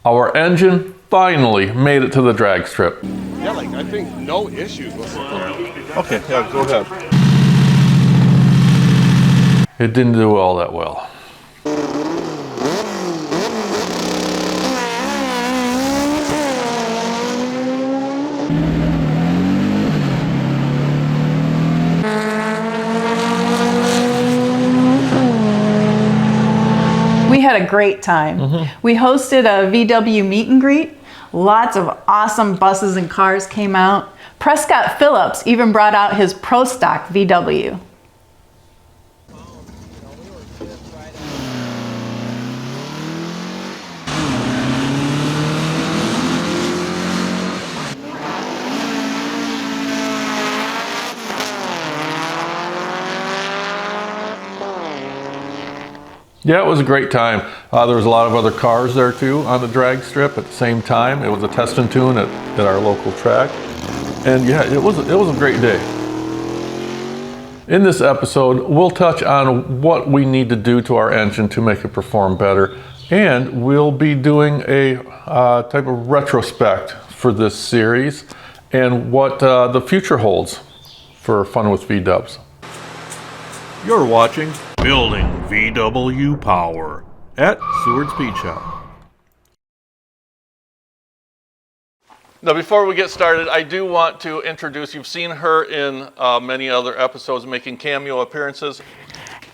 Our engine finally made it to the drag strip. Yeah, like I think no issues with it. Okay, yeah, go ahead. It didn't do all that well. We had a great time. We hosted a VW meet and greet. Lots of awesome buses and cars came out. Prescott Phillips even brought out his Pro Stock VW. Yeah, it was a great time. There was a lot of other cars there too on the drag strip at the same time. It was a test and tune at our local track. And yeah, it was a great day. In this episode, we'll touch on what we need to do to our engine to make it perform better. And we'll be doing a type of retrospect for this series and what the future holds for Fun with VDubs. You're watching Building VW Power at Seward Speed Shop. Now, before we get started, I do want to introduce, you've seen her in many other episodes making cameo appearances.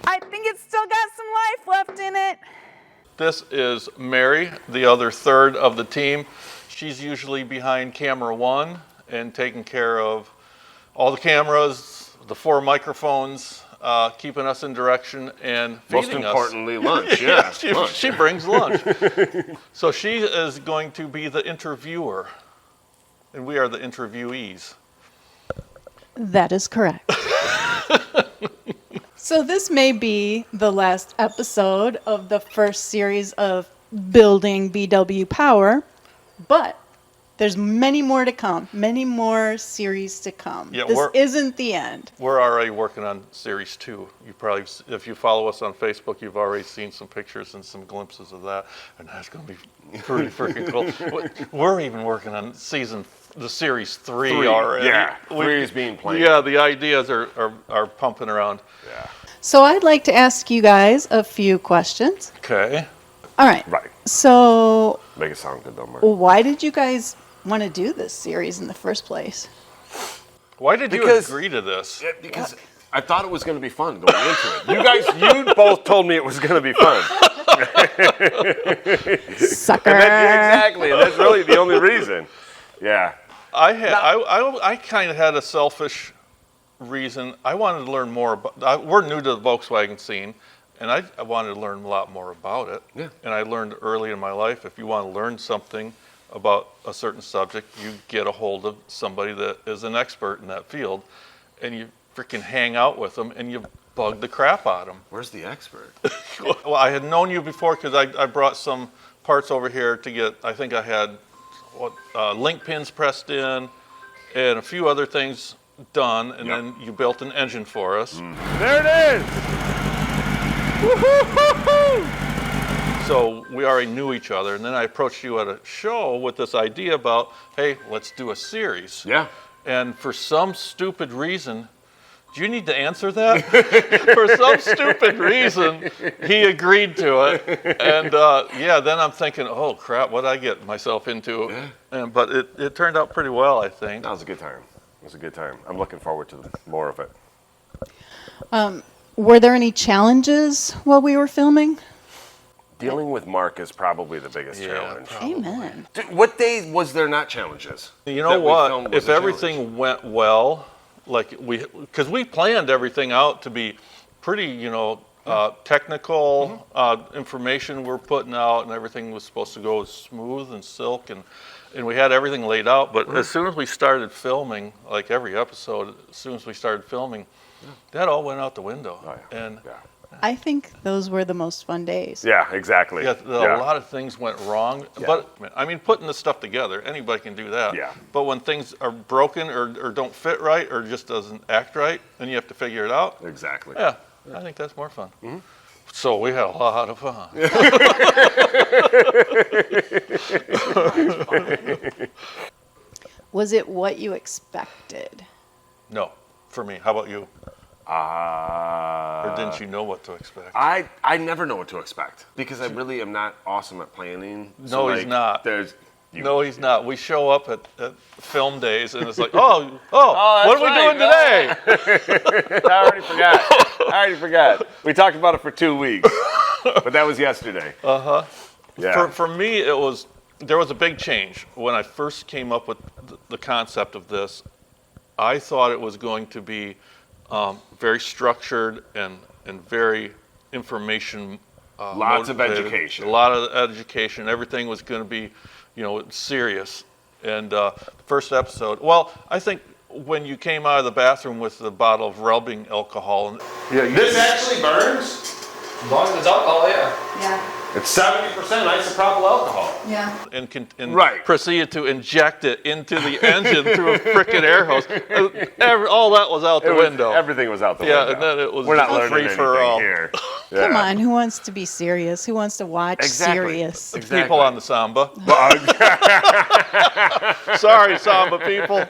I think it's still got some life left in it. This is Mary, the other third of the team. She's usually behind camera one and taking care of all the cameras, the 4 microphones, keeping us in direction and feeding us. Most importantly, lunch. Yeah, she brings lunch. So she is going to be the interviewer, and we are the interviewees. That is correct. So this may be the last episode of the first series of Building VW Power, but there's many more to come, many more series to come. Yeah, this isn't the end. We're already working on series 2. You probably, if you follow us on Facebook, you've already seen some pictures and some glimpses of that, and that's going to be pretty freaking cool. We're even working on the series 3 already. Yeah, 3 is being planned. Yeah, the ideas are pumping around. Yeah. So I'd like to ask you guys a few questions. Okay. All right. Right. So Make it sound good, though, Mark. why did you guys want to do this series in the first place? Why did you agree to this? Yeah, because I thought it was going to be fun going into it. You both told me it was going to be fun. Sucker. Exactly, and that's really the only reason. Yeah. I kind of had a selfish reason. I wanted to learn more about. We're new to the Volkswagen scene, and I wanted to learn a lot more about it. Yeah. And I learned early in my life, if you want to learn something about a certain subject, you get a hold of somebody that is an expert in that field, and you freaking hang out with them, and you bug the crap out of them. Where's the expert? Well, I had known you before because I brought some parts over here to get. I think I had link pins pressed in, and a few other things done, and then you built an engine for us. There it is! Woo-hoo-hoo-hoo! So we already knew each other, and then I approached you at a show with this idea about, hey, let's do a series. Yeah. And for some stupid reason, do you need to answer that? For some stupid reason, he agreed to it. And then I'm thinking, oh crap, what did I get myself into? Yeah. But it turned out pretty well, I think. That was a good time. It was a good time. I'm looking forward to more of it. Were there any challenges while we were filming? Dealing with Mark is probably the biggest challenge. Probably. Amen. What day was there not challenges? You know what? If everything went well, because we planned everything out to be pretty, technical information we're putting out, and everything was supposed to go smooth and silk, and we had everything laid out. But as soon as we started filming, like every episode, as soon as we started filming, that all went out the window. Oh, yeah. And I think those were the most fun days. Yeah, exactly. yeah, a lot of things went wrong. Yeah. But I mean, putting the stuff together, anybody can do that. Yeah. But when things are broken or don't fit right or just doesn't act right, then you have to figure it out. Exactly. Yeah, I think that's more fun. So we had a lot of fun. Was it what you expected? No, for me. How about you? Or didn't you know what to expect? I never know what to expect because I really am not awesome at planning. No, he's not. No, he's not. We show up at film days and it's like, what are we doing today? I already forgot. We talked about it for 2 weeks, but that was yesterday. Uh-huh. Yeah. For me, there was a big change. When I first came up with the concept of this, I thought it was going to be very structured and very information. Lots of motivated. education. A lot of education. Everything was going to be, serious. And the first episode, well, I think when you came out of the bathroom with the bottle of rubbing alcohol, This actually burns. As long as it's alcohol, yeah. Yeah. It's 70% isopropyl alcohol. Yeah. and Right. proceeded to inject it into the engine through a frickin' air hose. All that was out the window. Everything was out the window. Yeah, and then it was We're not just learning free anything for all. here. Come on, who wants to be serious? Who wants to watch serious? Exactly. People on the Samba. Sorry, Samba people.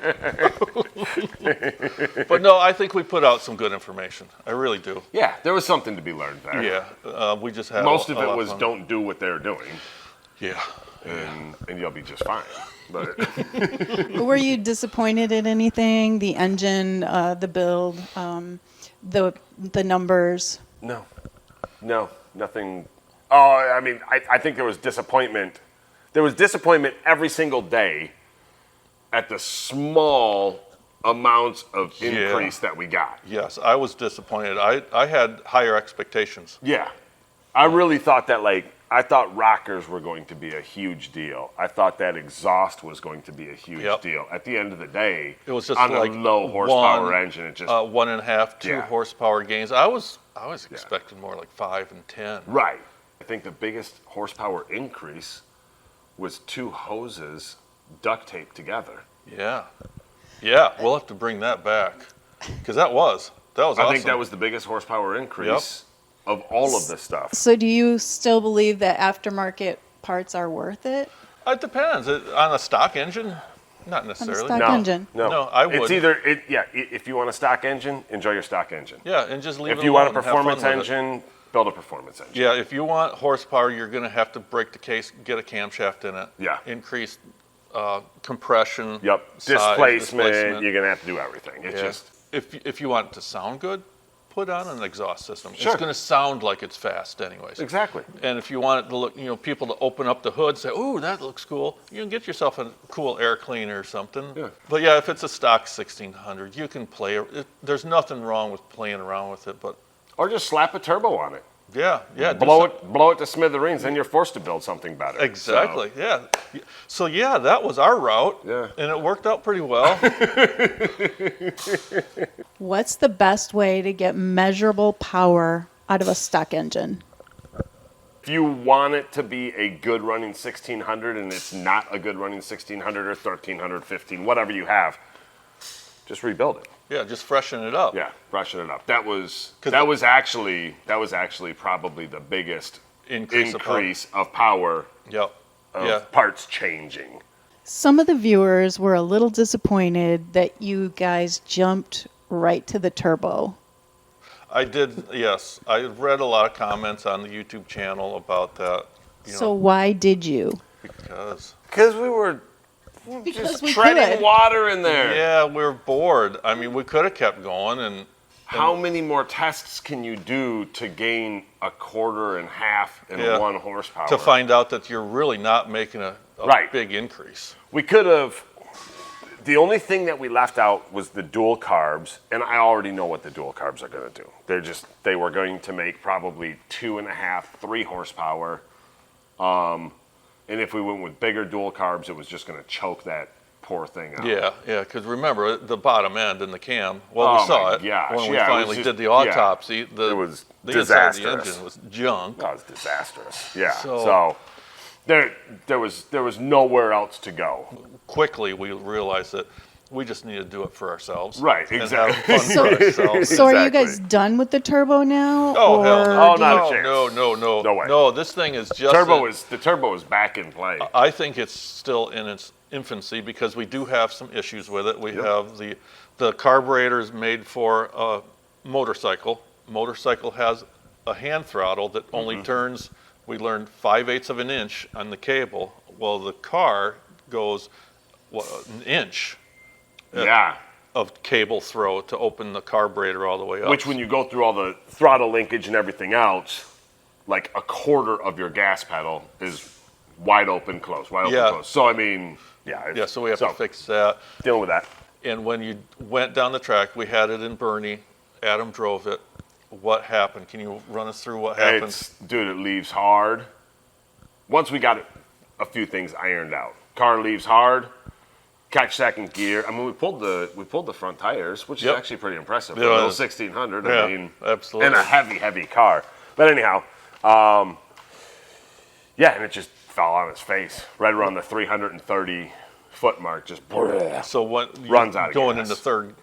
But no, I think we put out some good information. I really do. Yeah, there was something to be learned there. Yeah, we just had Most a of it lot was fun. don't do what they're doing, Yeah. and you'll be just fine. But Were you disappointed in anything? The engine, the build, the numbers? No, nothing. Oh, I mean, I think there was disappointment. There was disappointment every single day at the small amounts of increase that we got. Yes, I was disappointed. I had higher expectations. Yeah. I really thought that, I thought rockers were going to be a huge deal. I thought that exhaust was going to be a huge deal. At the end of the day, It was just on like a low horsepower one, engine, it just 1.5, 2 Yeah. horsepower gains. I was expecting more like 5 and 10. right. I think the biggest horsepower increase was 2 hoses duct taped together. Yeah. Yeah, we'll have to bring that back. Because that was awesome. I think that was the biggest horsepower increase of all of this stuff. So do you still believe that aftermarket parts are worth it? It depends. On a stock engine, not necessarily. stock- No, engine. no, I It's would. either if you want a stock engine, enjoy your stock engine. Yeah, and just leave it If you want a alone and have fun performance with it. engine, build a performance engine. Yeah, if you want horsepower, you're going to have to break the case, get a camshaft in it. Yeah. Increase compression. Yep. size, Displacement, you're gonna have to do everything. It's Yeah. just If you want it to sound good, put on an exhaust system. Sure. It's going to sound like it's fast anyways. exactly. And if you want it to look, people to open up the hood, say, "Ooh, that looks cool," you can get yourself a cool air cleaner or something. Yeah. But yeah, if it's a stock 1600, you can play. There's nothing wrong with playing around with it. But Or just slap a turbo on it. yeah, do Blow it to smithereens, then you're forced to build something better. exactly. Yeah. So yeah, that was our route. Yeah. And it worked out pretty well. What's the best way to get measurable power out of a stock engine? If you want it to be a good running 1600 and it's not a good running 1600 or 1300, 15, whatever you have, just rebuild it. Yeah, just freshen it up. Yeah, brushing it up. That was 'Cause actually probably the biggest Increase of power Yep. of Yeah. parts changing. Some of the viewers were a little disappointed that you guys jumped right to the turbo. I did, yes. I read a lot of comments on the YouTube channel about that. So why did you? Because we were Because just we treading could. water in there. Yeah, we were bored. I mean, we could have kept going, and How many more tests can you do to gain a quarter and half in Yeah. 1 horsepower? to find out that you're really not making a Right. big increase. We could have. The only thing that we left out was the dual carbs, and I already know what the dual carbs are going to do. They were going to make probably 2.5, 3 horsepower. And if we went with bigger dual carbs, it was just going to choke that poor thing out. Yeah, because remember, the bottom end and the cam, well, we Oh saw my it gosh, when we yeah, it was finally just- did the yeah. autopsy. It was the inside of the disastrous. engine was junk. That was disastrous. Yeah. So- So there was nowhere else to go. Quickly, we realized that We just need to do it for ourselves. Right, and exactly. have fun for ourselves. So are you Exactly. guys done with the turbo now? Oh, hell no. Oh, not a chance. No. No way. No, this thing is just... The turbo is back in play. I think it's still in its infancy because we do have some issues with it. We have the carburetor is made for a motorcycle. Motorcycle has a hand throttle that only turns, we learned 5/8 of an inch on the cable. Well, the car goes an inch of cable throw to open the carburetor all the way up. Which, when you go through all the throttle linkage and everything else, like a quarter of your gas pedal is wide open close. So, I mean, so we have to fix that. Dealing with that. And when you went down the track, we had it in Bernie. Adam drove it. What happened? Can you run us through what happened? Dude, it leaves hard. Once we got a few things ironed out. Car leaves hard. Catch second gear. I mean, we pulled the front tires, which is actually pretty impressive. For a little 1600. Yeah, I mean, absolutely. And a heavy car. But anyhow, and it just fell on its face right around the 330 foot mark. Just so what runs out of going gas. into third?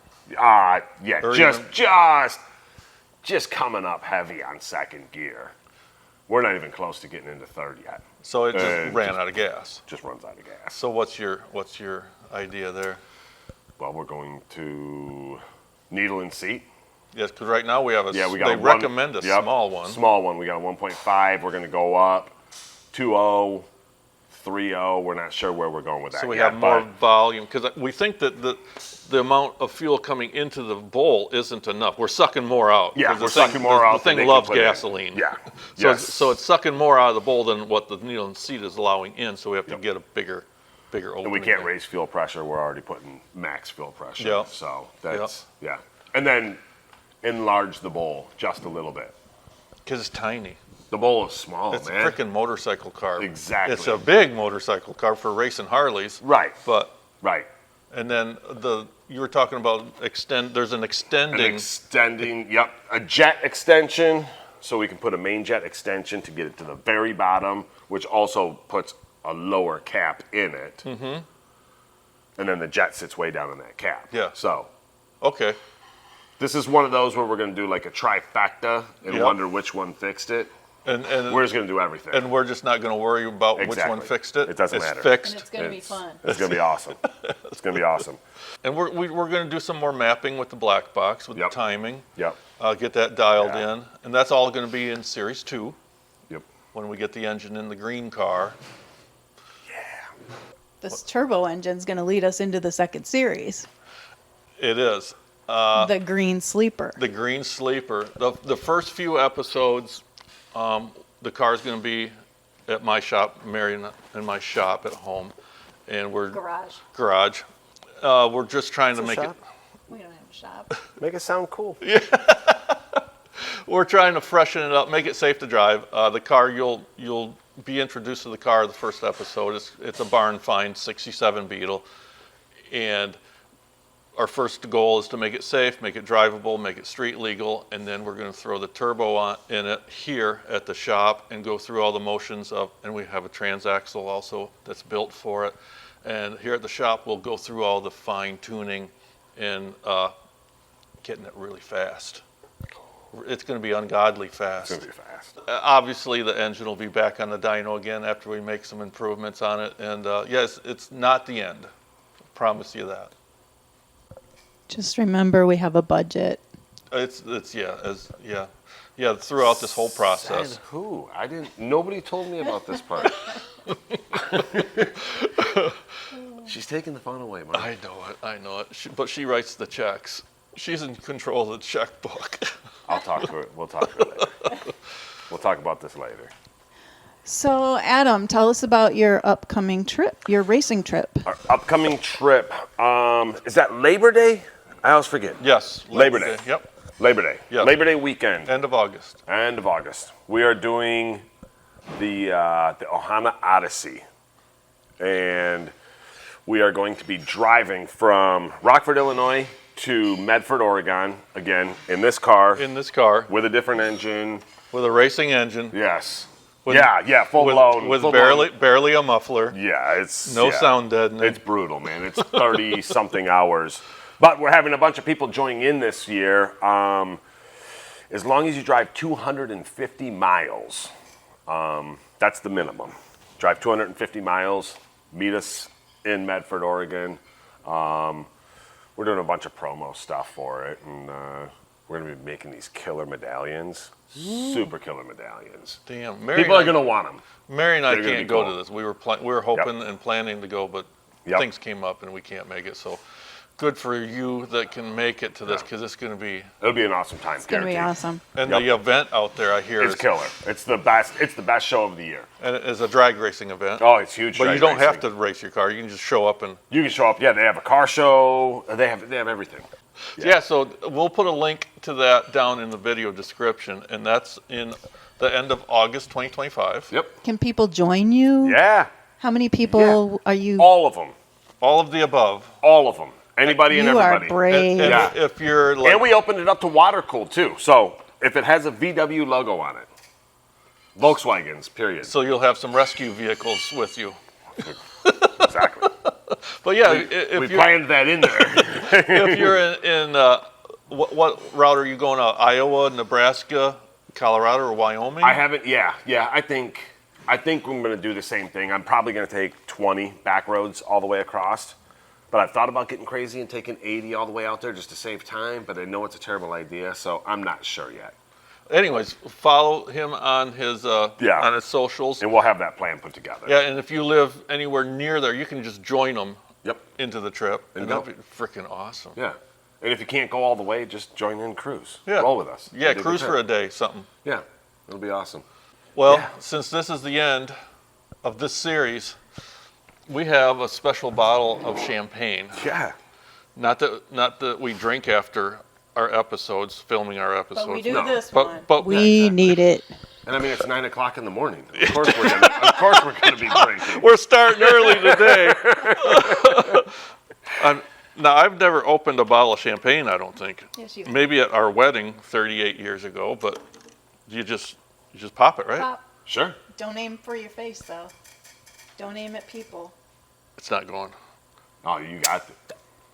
Just coming up heavy on second gear. We're not even close to getting into third yet. So it just ran out of gas. Just runs out of gas. So what's your idea there? Well, we're going to needle and seat. Yes, because right now we have they recommend a small one. Small one. We got a 1.5. We're going to go up 2.0, 3.0. We're not sure where we're going with that. So we have more volume because we think that the amount of fuel coming into the bowl isn't enough. We're sucking more out. Yeah, we're sucking more out. The thing loves gasoline. Yeah. So it's sucking more out of the bowl than what the needle and seat is allowing in. So we have to get a bigger opening. And we can't raise fuel pressure. We're already putting max fuel pressure. Yeah. So that's And then enlarge the bowl just a little bit. Because it's tiny. The bowl is small, it's man. It's a freaking motorcycle car. Exactly. It's a big motorcycle car for racing Harleys. Right. Right. And then you were talking about there's an extending. A jet extension. So we can put a main jet extension to get it to the very bottom, which also puts a lower cap in it. Mm-hmm. And then the jet sits way down in that cap. Yeah. So. Okay. This is one of those where we're going to do like a trifecta and wonder which one fixed it. And we're just going to do everything. And we're just not going to worry about which one fixed it. It doesn't matter. It's fixed. And it's going to be fun. It's going to be awesome. It's going to be awesome. And we're going to do some more mapping with the black box, with the timing. Yep. Get that dialed in. And that's all going to be in Series 2. Yep. When we get the engine in the green car. Yeah. This turbo engine's going to lead us into the second series. It is. The Green Sleeper. The Green Sleeper. The first few episodes, the car's going to be at my shop, Marion, in my shop at home, and we're garage. We're just trying to make it. We don't have a shop. Make it sound cool. Yeah. We're trying to freshen it up, make it safe to drive. The car, you'll be introduced to the car the first episode. It's a barn find '67 Beetle, and our first goal is to make it safe, make it drivable, make it street legal, and then we're going to throw the turbo in it here at the shop and go through all the motions and we have a transaxle also that's built for it. And here at the shop, we'll go through all the fine tuning and getting it really fast. It's going to be ungodly fast. It's going to be fast. Obviously, the engine will be back on the dyno again after we make some improvements on it. And yes, it's not the end. I promise you that. Just remember, we have a budget. It's throughout this whole process. Said who? Nobody told me about this part. She's taking the fun away, Mark. I know it. But she writes the checks. She's in control of the checkbook. I'll talk to her. We'll talk to her later. We'll talk about this later. So, Adam, tell us about your upcoming trip, your racing trip. Our upcoming trip. Is that Labor Day? I always forget. Yes. Labor Day. Yep. Labor Day. Yep. Labor Day weekend. End of August. We are doing the Ohana Odyssey. And we are going to be driving from Rockford, Illinois to Medford, Oregon, again, in this car. In this car. With a different engine. With a racing engine. Yes. full blown. With full barely a muffler. Yeah, it's No sound deadening. It's brutal, man. It's 30 something hours. But we're having a bunch of people joining in this year. As long as you drive 250 miles, that's the minimum. Drive 250 miles, meet us in Medford, Oregon. We're doing a bunch of promo stuff for it, and we're going to be making these killer medallions, super killer medallions. Damn, People are going to want them. Mary and I They're gonna can't be go cool. to this. We were hoping and planning to go, but things came up and we can't make it. So good for you that can make it to this, because it's going to be. It'll be an awesome time. It's going to be awesome. And the event out there, I hear, is killer. It's the best. It's the best show of the year. And it is a drag racing event. Oh, it's huge. But you don't have to race your car. You can just show up and. You can show up. Yeah, they have a car show. They have everything. Yeah, so we'll put a link to that down in the video description, and that's in the end of August 2025. Yep. Can people join you? Yeah. How many people are you? All of them. All of the above. All of them. Anybody and You everybody. are brave. And if you're like, And we opened it up to water cooled too. So if it has a VW logo on it, Volkswagens, period. so you'll have some rescue vehicles with you. Exactly. But yeah, we if you're planned that in there. if you're in what route are you going out? Iowa, Nebraska, Colorado, or Wyoming? I haven't. Yeah. I think I'm going to do the same thing. I'm probably going to take 20 back roads all the way across. But I've thought about getting crazy and taking 80 all the way out there just to save time. But I know it's a terrible idea, so I'm not sure yet. Anyways, follow him on his on his socials. And we'll have that plan put together. Yeah, and if you live anywhere near there, you can just join them into the trip. And that'd be freaking awesome. Yeah. And if you can't go all the way, just join in, cruise. Yeah. Roll with us. Yeah, It'll be cruise good. for a day, something. Yeah. It'll be awesome. Well, since this is the end of this series, we have a special bottle of champagne. Yeah. Not that we drink after our episodes, filming our episodes. But we do No. this one. But We need it. And I mean, it's 9 o'clock in the morning. Of course we're gonna be drinking. we're starting early today. Now, I've never opened a bottle of champagne, I don't think. Yes, you have. Maybe at our wedding 38 years ago, but you just pop it, right? Pop. Sure. Don't aim for your face, though. Don't aim at people. It's not going. Oh, you got it.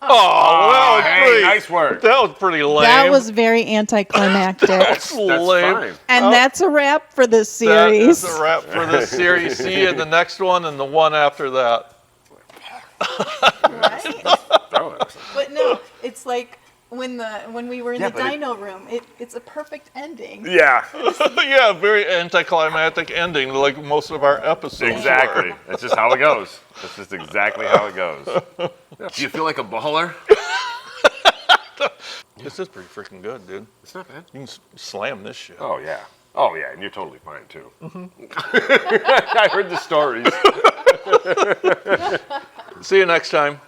Oh, Hey, nice work. That was pretty lame. That was very anticlimactic. That's lame. Fine. And that's a wrap for this series. That's a wrap for this series. See you in the next one and the one after that. Right? Throw it. But no, it's like when we were in Yeah, the but dyno room. It's a perfect ending. Yeah. Yeah, very anticlimactic ending, like most of our episodes. Exactly. That's just how it goes. That's just exactly how it goes. Do you feel like a baller? This is pretty freaking good, dude. It's not bad. You can slam this shit. Oh yeah. Oh yeah, and you're totally fine too. I heard the stories. See you next time.